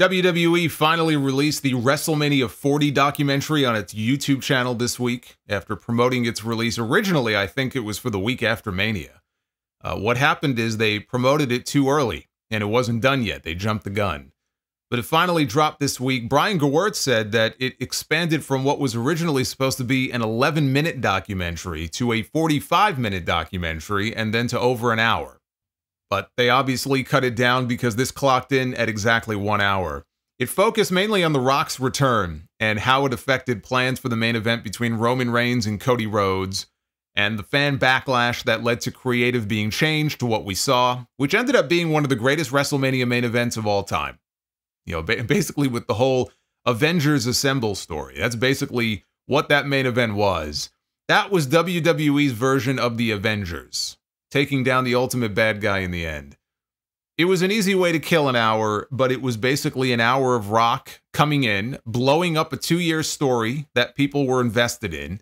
WWE finally released the WrestleMania 40 documentary on its YouTube channel this week after promoting its release. Originally, I think it was for the week after Mania. What happened is they promoted it too early, and it wasn't done yet. They jumped the gun. But it finally dropped this week. Brian Gewirtz said that it expanded from what was originally supposed to be an 11-minute documentary to a 45-minute documentary, and then to over an hour. But they obviously cut it down because this clocked in at exactly 1 hour. It focused mainly on The Rock's return and how it affected plans for the main event between Roman Reigns and Cody Rhodes, and the fan backlash that led to creative being changed to what we saw, which ended up being one of the greatest WrestleMania main events of all time. You know, basically with the whole Avengers Assemble story. That's basically what that main event was. That was WWE's version of the Avengers, taking down the ultimate bad guy in the end. It was an easy way to kill an hour, but it was basically an hour of Rock coming in, blowing up a 2-year story that people were invested in,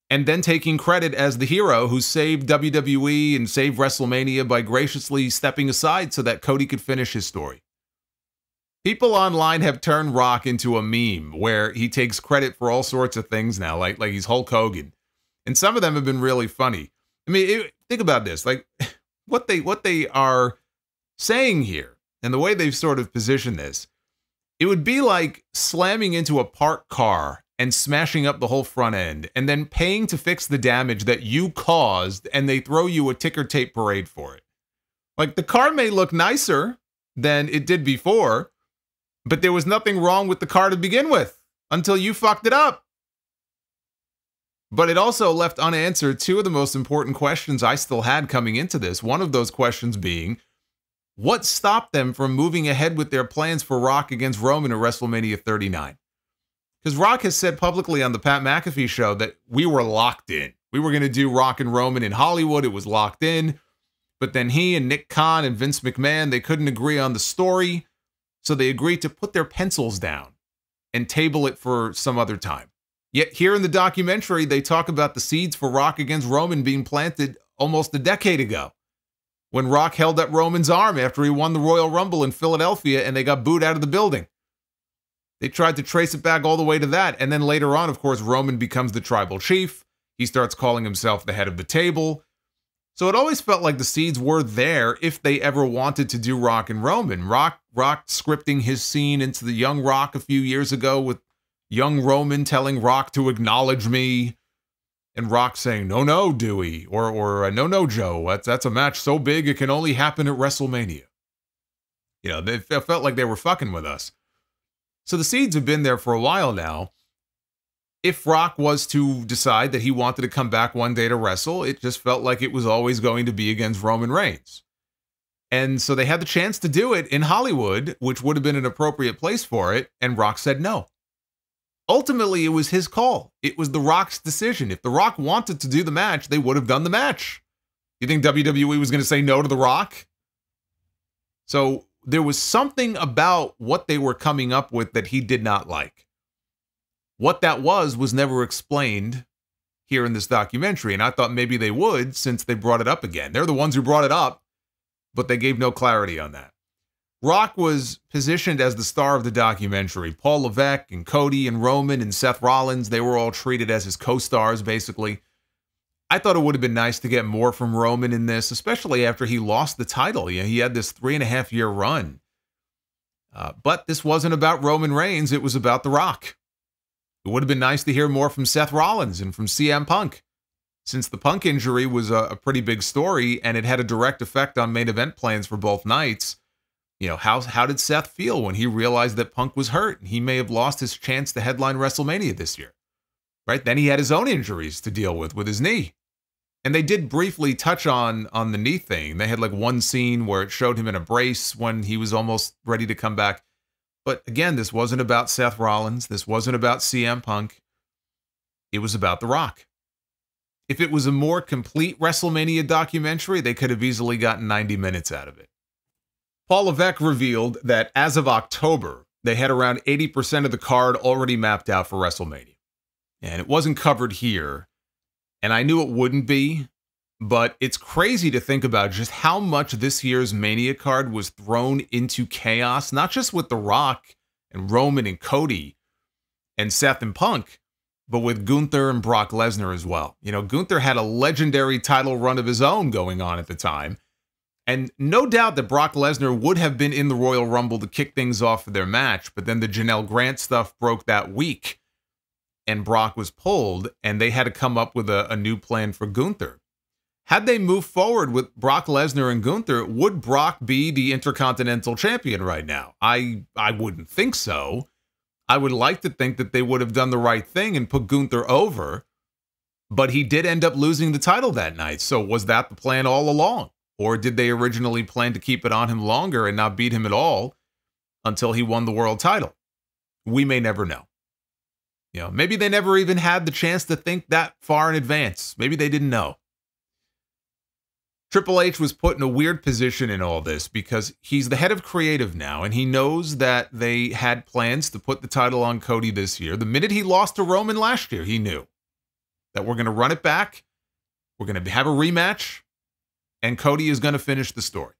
and then taking credit as the hero who saved WWE and saved WrestleMania by graciously stepping aside so that Cody could finish his story. People online have turned Rock into a meme where he takes credit for all sorts of things now, like he's Hulk Hogan. And some of them have been really funny. I mean, think about this, like what they are saying here and the way they've sort of positioned this. It would be like slamming into a parked car and smashing up the whole front end and then paying to fix the damage that you caused, and they throw you a ticker tape parade for it. Like, the car may look nicer than it did before, but there was nothing wrong with the car to begin with until you fucked it up. But it also left unanswered two of the most important questions I still had coming into this. One of those questions being, what stopped them from moving ahead with their plans for Rock against Roman at WrestleMania 39? Because Rock has said publicly on the Pat McAfee show that we were locked in. We were going to do Rock and Roman in Hollywood. It was locked in. But then he and Nick Khan and Vince McMahon, they couldn't agree on the story. So they agreed to put their pencils down and table it for some other time. Yet here in the documentary, they talk about the seeds for Rock against Roman being planted almost a decade ago, when Rock held up Roman's arm after he won the Royal Rumble in Philadelphia and they got booed out of the building. They tried to trace it back all the way to that. And then later on, of course, Roman becomes the tribal chief. He starts calling himself the head of the table. So it always felt like the seeds were there if they ever wanted to do Rock and Roman. Rock scripting his scene into the young Rock a few years ago with young Roman telling Rock to acknowledge me, and Rock saying, no, Dewey, or no, Joe, that's a match so big it can only happen at WrestleMania. You know, they felt like they were fucking with us. So the seeds have been there for a while now. If Rock was to decide that he wanted to come back one day to wrestle, it just felt like it was always going to be against Roman Reigns. And so they had the chance to do it in Hollywood, which would have been an appropriate place for it, and Rock said no. Ultimately, it was his call. It was The Rock's decision. If The Rock wanted to do the match, they would have done the match. You think WWE was going to say no to The Rock? So there was something about what they were coming up with that he did not like. What that was never explained here in this documentary, and I thought maybe they would since they brought it up again. They're the ones who brought it up, but they gave no clarity on that. Rock was positioned as the star of the documentary. Paul Levesque and Cody and Roman and Seth Rollins, they were all treated as his co-stars, basically. I thought it would have been nice to get more from Roman in this, especially after he lost the title. You know, he had this 3.5-year run. But this wasn't about Roman Reigns. It was about The Rock. It would have been nice to hear more from Seth Rollins and from CM Punk, since the Punk injury was a pretty big story and it had a direct effect on main event plans for both nights. You know, how did Seth feel when he realized that Punk was hurt and he may have lost his chance to headline WrestleMania this year? Right? Then he had his own injuries to deal with his knee. And they did briefly touch on the knee thing. They had like one scene where it showed him in a brace when he was almost ready to come back. But again, this wasn't about Seth Rollins. This wasn't about CM Punk. It was about The Rock. If it was a more complete WrestleMania documentary, they could have easily gotten 90 minutes out of it. Paul Levesque revealed that as of October, they had around 80% of the card already mapped out for WrestleMania. And it wasn't covered here. And I knew it wouldn't be, But it's crazy to think about just how much this year's Mania card was thrown into chaos, not just with The Rock and Roman and Cody and Seth and Punk, but with Gunther and Brock Lesnar as well. You know, Gunther had a legendary title run of his own going on at the time. And no doubt that Brock Lesnar would have been in the Royal Rumble to kick things off for their match, but then the Janelle Grant stuff broke that week, and Brock was pulled, and they had to come up with a new plan for Gunther. Had they moved forward with Brock Lesnar and Gunther, would Brock be the Intercontinental Champion right now? I wouldn't think so. I would like to think that they would have done the right thing and put Gunther over, but he did end up losing the title that night. So was that the plan all along? Or did they originally plan to keep it on him longer and not beat him at all until he won the world title? We may never know. You know, maybe they never even had the chance to think that far in advance. Maybe they didn't know. Triple H was put in a weird position in all this because he's the head of creative now, and he knows that they had plans to put the title on Cody this year. The minute he lost to Roman last year, he knew that we're going to run it back, we're going to have a rematch, and Cody is going to finish the story.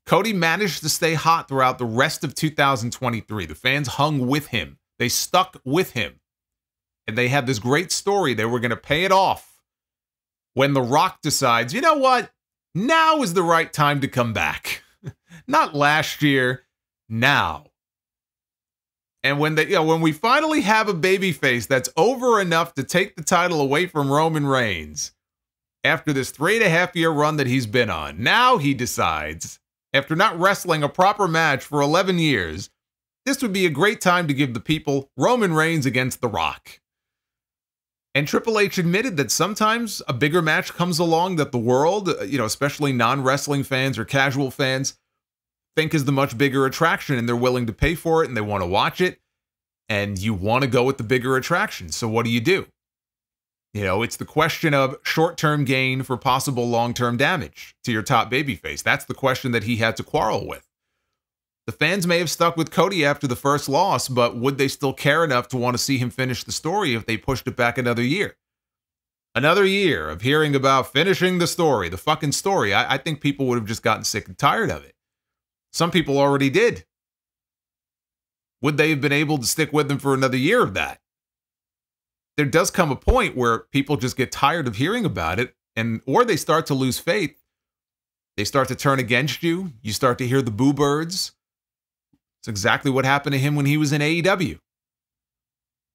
Cody managed to stay hot throughout the rest of 2023. The fans hung with him. They stuck with him. And they had this great story. They were going to pay it off when The Rock decides, you know what? Now is the right time to come back. Not last year, now. And when when we finally have a babyface that's over enough to take the title away from Roman Reigns, after this 3.5-year run that he's been on, now he decides, after not wrestling a proper match for 11 years, this would be a great time to give the people Roman Reigns against The Rock. And Triple H admitted that sometimes a bigger match comes along that the world, especially non-wrestling fans or casual fans, think is the much bigger attraction, and they're willing to pay for it and they want to watch it. And you want to go with the bigger attraction. So what do? It's the question of short-term gain for possible long-term damage to your top babyface. That's the question that he had to quarrel with. The fans may have stuck with Cody after the first loss, but would they still care enough to want to see him finish the story if they pushed it back another year? Another year of hearing about finishing the story, the fucking story. I think people would have just gotten sick and tired of it. Some people already did. Would they have been able to stick with him for another year of that? There does come a point where people just get tired of hearing about it, or they start to lose faith. They start to turn against you. You start to hear the boo birds. It's exactly what happened to him when he was in AEW.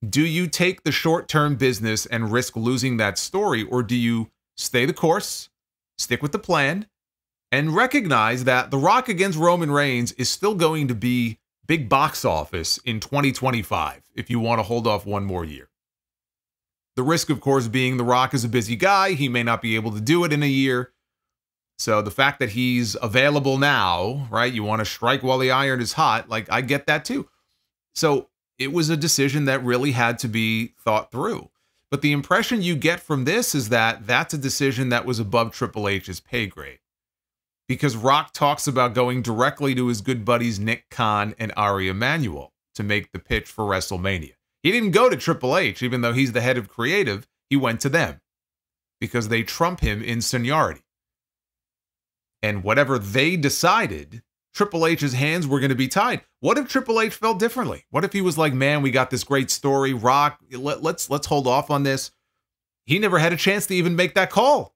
Do you take the short-term business and risk losing that story, or do you stay the course, stick with the plan, and recognize that The Rock against Roman Reigns is still going to be big box office in 2025 if you want to hold off one more year? The risk, of course, being The Rock is a busy guy. He may not be able to do it in a year. So the fact that he's available now, right? You want to strike while the iron is hot. Like, I get that too. So it was a decision that really had to be thought through. But the impression you get from this is that that's a decision that was above Triple H's pay grade. Because Rock talks about going directly to his good buddies Nick Khan and Ari Emanuel to make the pitch for WrestleMania. He didn't go to Triple H, even though he's the head of creative. He went to them because they trump him in seniority. And whatever they decided, Triple H's hands were going to be tied. What if Triple H felt differently? What if he was like, man, we got this great story, Rock, let's hold off on this. He never had a chance to even make that call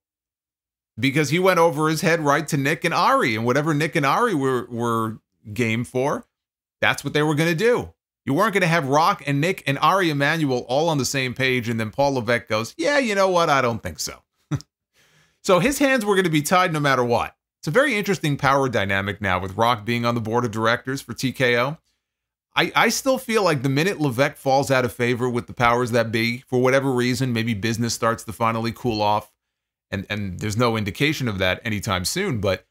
because he went over his head right to Nick and Ari, and whatever Nick and Ari were game for, that's what they were going to do. You weren't going to have Rock and Nick and Ari Emanuel all on the same page, and then Paul Levesque goes, yeah, you know what? I don't think so. So his hands were going to be tied no matter what. It's a very interesting power dynamic now with Rock being on the board of directors for TKO. I still feel like the minute Levesque falls out of favor with the powers that be, for whatever reason, maybe business starts to finally cool off, and there's no indication of that anytime soon, but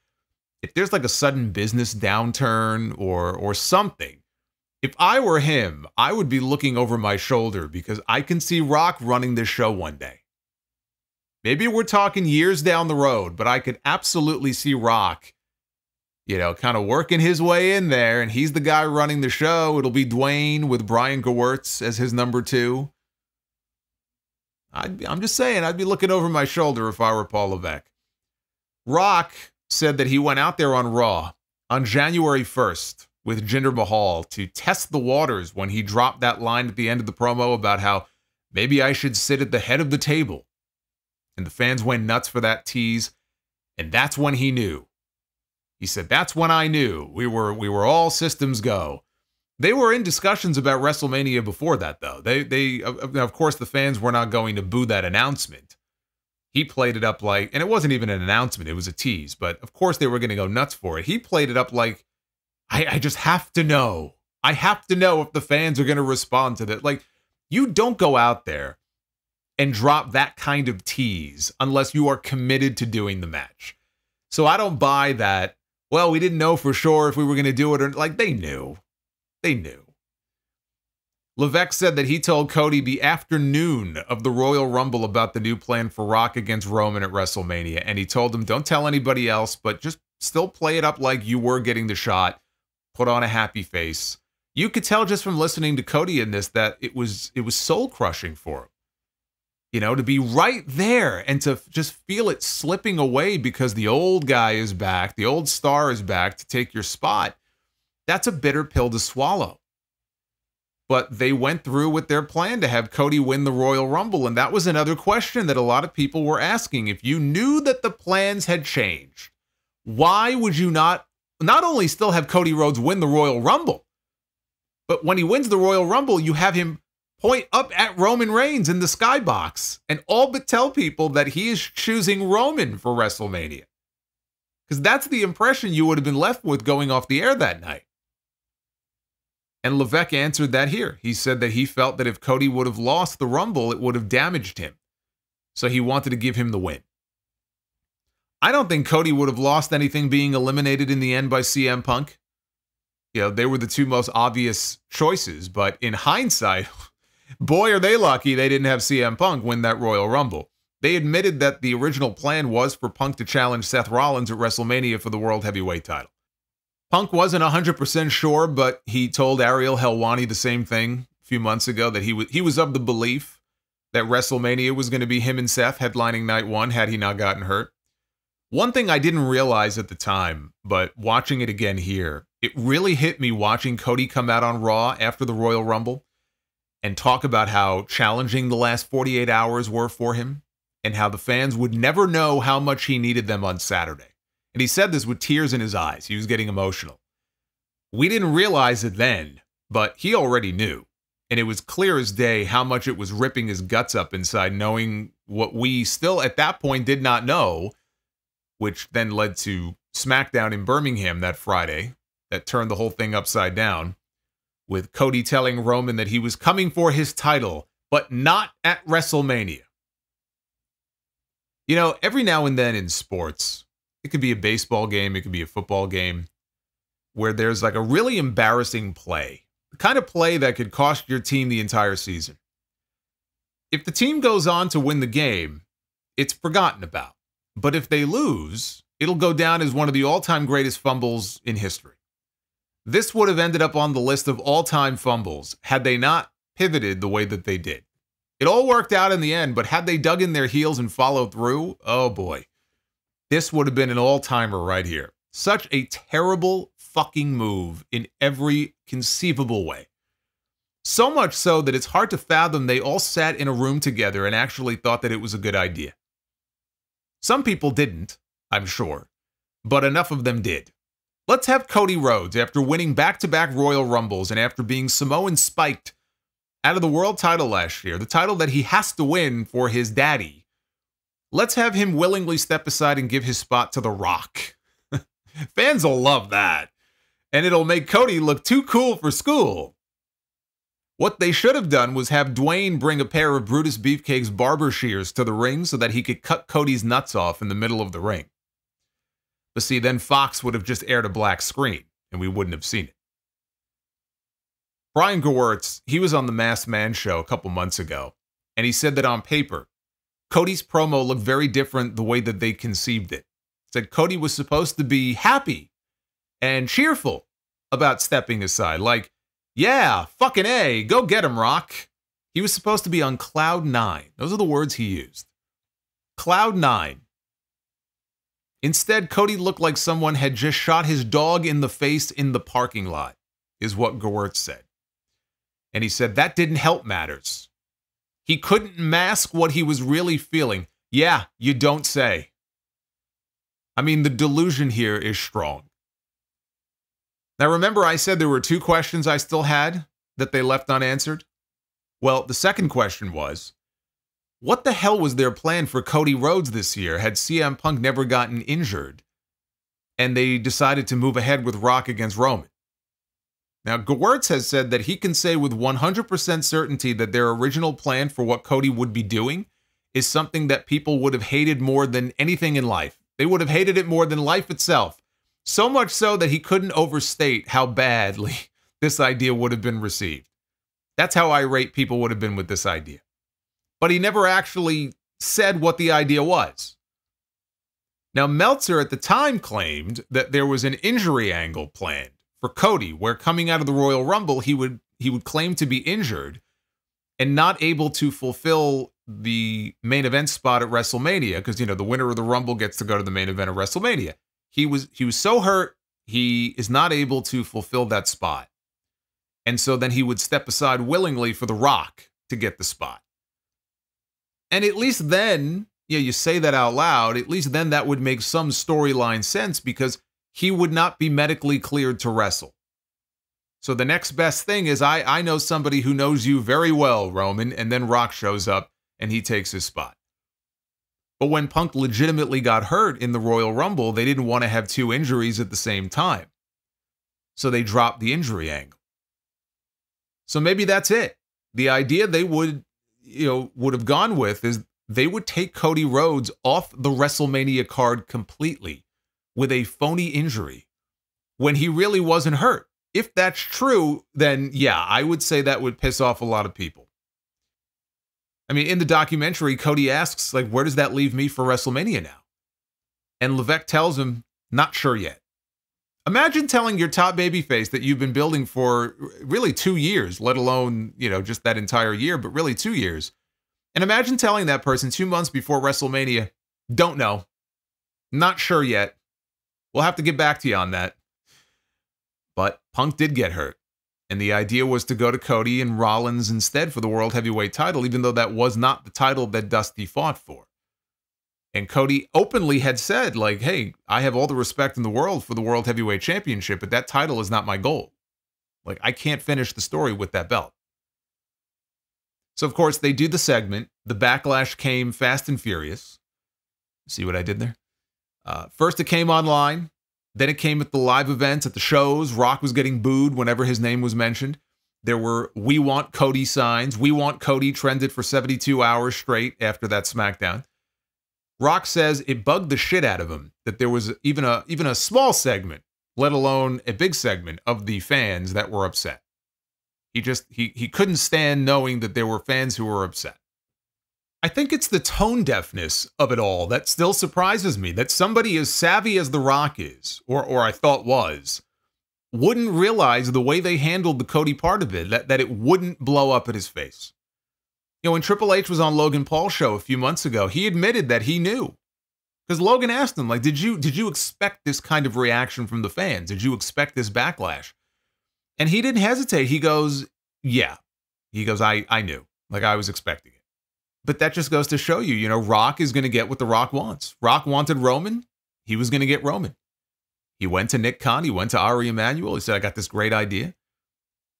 if there's like a sudden business downturn or something, if I were him, I would be looking over my shoulder because I can see Rock running this show one day. Maybe we're talking years down the road, but I could absolutely see Rock, kind of working his way in there, and he's the guy running the show. It'll be Dwayne with Brian Gewirtz as his number 2. I'm just saying, I'd be looking over my shoulder if I were Paul Levesque. Rock said that he went out there on Raw on January 1st with Jinder Mahal to test the waters when he dropped that line at the end of the promo about how maybe I should sit at the head of the table. And the fans went nuts for that tease, and that's when he knew. He said, that's when I knew. We were all systems go. They were in discussions about WrestleMania before that, though. They of course, the fans were not going to boo that announcement. He played it up like, and it wasn't even an announcement, it was a tease, but of course they were going to go nuts for it. He played it up like, I just have to know. I have to know if the fans are going to respond to that. Like, you don't go out there and drop that kind of tease unless you are committed to doing the match. So I don't buy that, well, we didn't know for sure if we were going to do it, or like, they knew. They knew. Levesque said that he told Cody the afternoon of the Royal Rumble about the new plan for Rock against Roman at WrestleMania, and he told him, don't tell anybody else, but just still play it up like you were getting the shot, put on a happy face. You could tell just from listening to Cody in this that it was soul-crushing for him. You know, to be right there and to just feel it slipping away because the old guy is back, the old star is back to take your spot. That's a bitter pill to swallow. But they went through with their plan to have Cody win the Royal Rumble, and that was another question that a lot of people were asking. If you knew that the plans had changed, why would you not only still have Cody Rhodes win the Royal Rumble, but when he wins the Royal Rumble, you have him point up at Roman Reigns in the skybox and all but tell people that he is choosing Roman for WrestleMania? Because that's the impression you would have been left with going off the air that night. And Levesque answered that here. He said that he felt that if Cody would have lost the Rumble, it would have damaged him. So he wanted to give him the win. I don't think Cody would have lost anything being eliminated in the end by CM Punk. You know, they were the two most obvious choices, but in hindsight, boy, are they lucky they didn't have CM Punk win that Royal Rumble. They admitted that the original plan was for Punk to challenge Seth Rollins at WrestleMania for the World Heavyweight title. Punk wasn't 100% sure, but he told Ariel Helwani the same thing a few months ago, that he was of the belief that WrestleMania was going to be him and Seth headlining night one had he not gotten hurt. One thing I didn't realize at the time, but watching it again here, it really hit me watching Cody come out on Raw after the Royal Rumble and talk about how challenging the last 48 hours were for him and how the fans would never know how much he needed them on Saturday. And he said this with tears in his eyes. He was getting emotional. We didn't realize it then, but he already knew. And it was clear as day how much it was ripping his guts up inside, knowing what we still at that point did not know, which then led to SmackDown in Birmingham that Friday that turned the whole thing upside down, with Cody telling Roman that he was coming for his title, but not at WrestleMania. You know, every now and then in sports, it could be a baseball game, it could be a football game, where there's like a really embarrassing play, the kind of play that could cost your team the entire season. If the team goes on to win the game, it's forgotten about. But if they lose, it'll go down as one of the all-time greatest fumbles in history. This would have ended up on the list of all-time fumbles had they not pivoted the way that they did. It all worked out in the end, but had they dug in their heels and followed through, oh boy. This would have been an all-timer right here. Such a terrible fucking move in every conceivable way. So much so that it's hard to fathom they all sat in a room together and actually thought that it was a good idea. Some people didn't, I'm sure, but enough of them did. Let's have Cody Rhodes, after winning back-to-back Royal Rumbles and after being Samoan spiked out of the world title last year, the title that he has to win for his daddy, let's have him willingly step aside and give his spot to The Rock. Fans will love that. And it'll make Cody look too cool for school. What they should have done was have Dwayne bring a pair of Brutus Beefcake's barber shears to the ring so that he could cut Cody's nuts off in the middle of the ring. But see, then Fox would have just aired a black screen, and we wouldn't have seen it. Brian Gewirtz, he was on the Masked Man show a couple months ago, and he said that on paper, Cody's promo looked very different the way that they conceived it. Said Cody was supposed to be happy and cheerful about stepping aside. Like, yeah, fucking A, go get him, Rock. He was supposed to be on cloud 9. Those are the words he used. Cloud 9. Instead, Cody looked like someone had just shot his dog in the face in the parking lot, is what Gewirtz said. And he said that didn't help matters. He couldn't mask what he was really feeling. Yeah, you don't say. I mean, the delusion here is strong. Now, remember I said there were 2 questions I still had that they left unanswered? Well, the second question was, what the hell was their plan for Cody Rhodes this year had CM Punk never gotten injured and they decided to move ahead with Rock against Roman? Now, Gewirtz has said that he can say with 100% certainty that their original plan for what Cody would be doing is something that people would have hated more than anything in life. They would have hated it more than life itself. So much so that he couldn't overstate how badly this idea would have been received. That's how irate people would have been with this idea. But he never actually said what the idea was. Now, Meltzer at the time claimed that there was an injury angle planned for Cody, where coming out of the Royal Rumble, he would claim to be injured and not able to fulfill the main event spot at WrestleMania, because, you know, the winner of the Rumble gets to go to the main event of WrestleMania. He was so hurt, he is not able to fulfill that spot. And so then he would step aside willingly for The Rock to get the spot. And at least then, yeah, you say that out loud, at least then that would make some storyline sense, because he would not be medically cleared to wrestle. So the next best thing is, I know somebody who knows you very well, Roman, and then Rock shows up and he takes his spot. But when Punk legitimately got hurt in the Royal Rumble, they didn't want to have 2 injuries at the same time. So they dropped the injury angle. So maybe that's it. The idea they would have gone with is they would take Cody Rhodes off the WrestleMania card completely with a phony injury when he really wasn't hurt. If that's true, then yeah, I would say that would piss off a lot of people. I mean, in the documentary, Cody asks, like, where does that leave me for WrestleMania now? And Levesque tells him, not sure yet. Imagine telling your top babyface that you've been building for really 2 years, let alone, just that entire year, but really 2 years. And imagine telling that person 2 months before WrestleMania, don't know, not sure yet. We'll have to get back to you on that. But Punk did get hurt. And the idea was to go to Cody and Rollins instead for the World Heavyweight title, even though that was not the title that Dusty fought for. And Cody openly had said, like, hey, I have all the respect in the world for the World Heavyweight Championship, but that title is not my goal. Like, I can't finish the story with that belt. So, of course, they do the segment. The backlash came fast and furious. See what I did there? First, it came online. Then it came at the live events, at the shows. Rock was getting booed whenever his name was mentioned. There were "We Want Cody" signs. "We Want Cody" trended for 72 hours straight after that SmackDown. Rock says it bugged the shit out of him that there was even a small segment, let alone a big segment, of the fans that were upset. He couldn't stand knowing that there were fans who were upset. I think it's the tone deafness of it all that still surprises me, that somebody as savvy as The Rock is, or I thought was, wouldn't realize the way they handled the Cody part of it, that it wouldn't blow up at his face. When Triple H was on Logan Paul's show a few months ago, he admitted that he knew. Because Logan asked him, like, did you expect this kind of reaction from the fans? Did you expect this backlash? And he didn't hesitate. He goes, yeah. He goes, I knew. Like, I was expecting it. But that just goes to show you, Rock is going to get what The Rock wants. Rock wanted Roman. He was going to get Roman. He went to Nick Khan. He went to Ari Emanuel. He said, I got this great idea.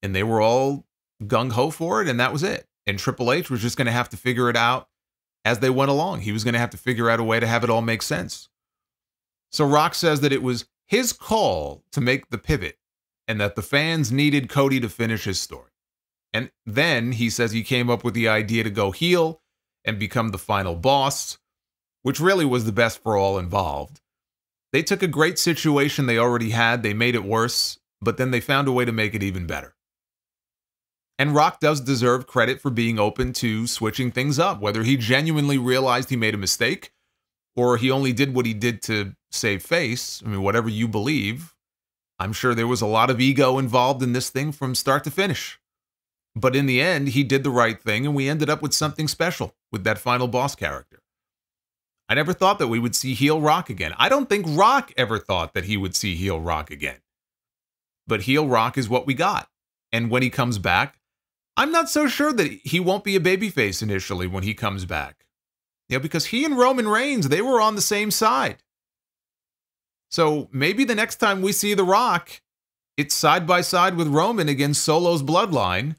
And they were all gung-ho for it, and that was it. And Triple H was just going to have to figure it out as they went along. He was going to have to figure out a way to have it all make sense. So Rock says that it was his call to make the pivot and that the fans needed Cody to finish his story. And then he says he came up with the idea to go heel and become the final boss, which really was the best for all involved. They took a great situation they already had, they made it worse, but then they found a way to make it even better. And Rock does deserve credit for being open to switching things up, whether he genuinely realized he made a mistake or he only did what he did to save face. I mean, whatever you believe, I'm sure there was a lot of ego involved in this thing from start to finish. But in the end, he did the right thing, and we ended up with something special with that final boss character. I never thought that we would see heel Rock again. I don't think Rock ever thought that he would see heel Rock again. But heel Rock is what we got. And when he comes back, I'm not so sure that he won't be a babyface initially when he comes back. You know, because he and Roman Reigns, they were on the same side. So maybe the next time we see The Rock, it's side by side with Roman against Solo's bloodline.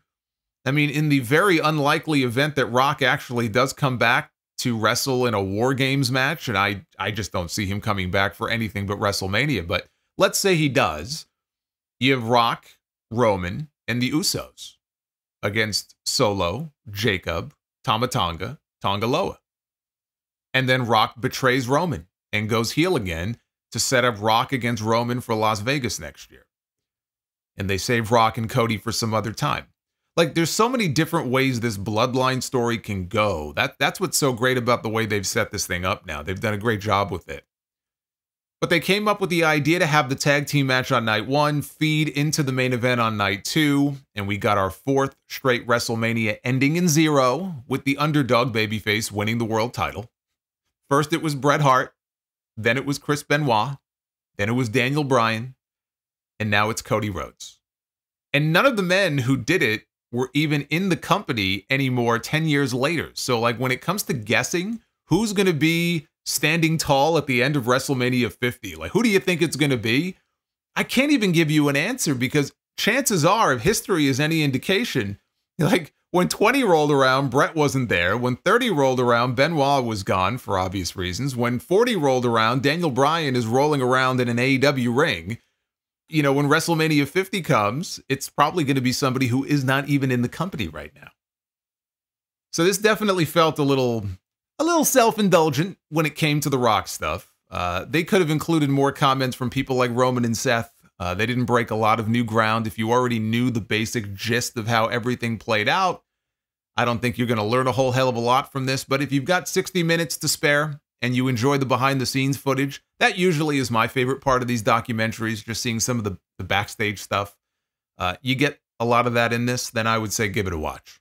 I mean, in the very unlikely event that Rock actually does come back to wrestle in a War Games match, and I just don't see him coming back for anything but WrestleMania, but let's say he does. You have Rock, Roman, and the Usos against Solo, Jacob, Tama Tonga, Tonga Loa. And then Rock betrays Roman and goes heel again to set up Rock against Roman for Las Vegas next year. And they save Rock and Cody for some other time. Like, there's so many different ways this bloodline story can go. That's what's so great about the way they've set this thing up now. They've done a great job with it. But they came up with the idea to have the tag team match on night 1 feed into the main event on night 2, and we got our 4th straight WrestleMania ending in 0 with the underdog babyface winning the world title. First it was Bret Hart, then it was Chris Benoit, then it was Daniel Bryan, and now it's Cody Rhodes. And none of the men who did it were even in the company anymore 10 years later. So, like, when it comes to guessing who's going to be standing tall at the end of WrestleMania 50, like, who do you think it's going to be? I can't even give you an answer, because chances are, if history is any indication, like, when 20 rolled around, Bret wasn't there. When 30 rolled around, Benoit was gone for obvious reasons. When 40 rolled around, Daniel Bryan is rolling around in an AEW ring. You know, when WrestleMania 50 comes, it's probably going to be somebody who is not even in the company right now. So this definitely felt a little self-indulgent when it came to the Rock stuff. They could have included more comments from people like Roman and Seth. They didn't break a lot of new ground. If you already knew the basic gist of how everything played out, I don't think you're going to learn a whole hell of a lot from this. But if you've got 60 minutes to spare and you enjoy the behind-the-scenes footage, that usually is my favorite part of these documentaries, just seeing some of the backstage stuff. You get a lot of that in this, then I would say give it a watch.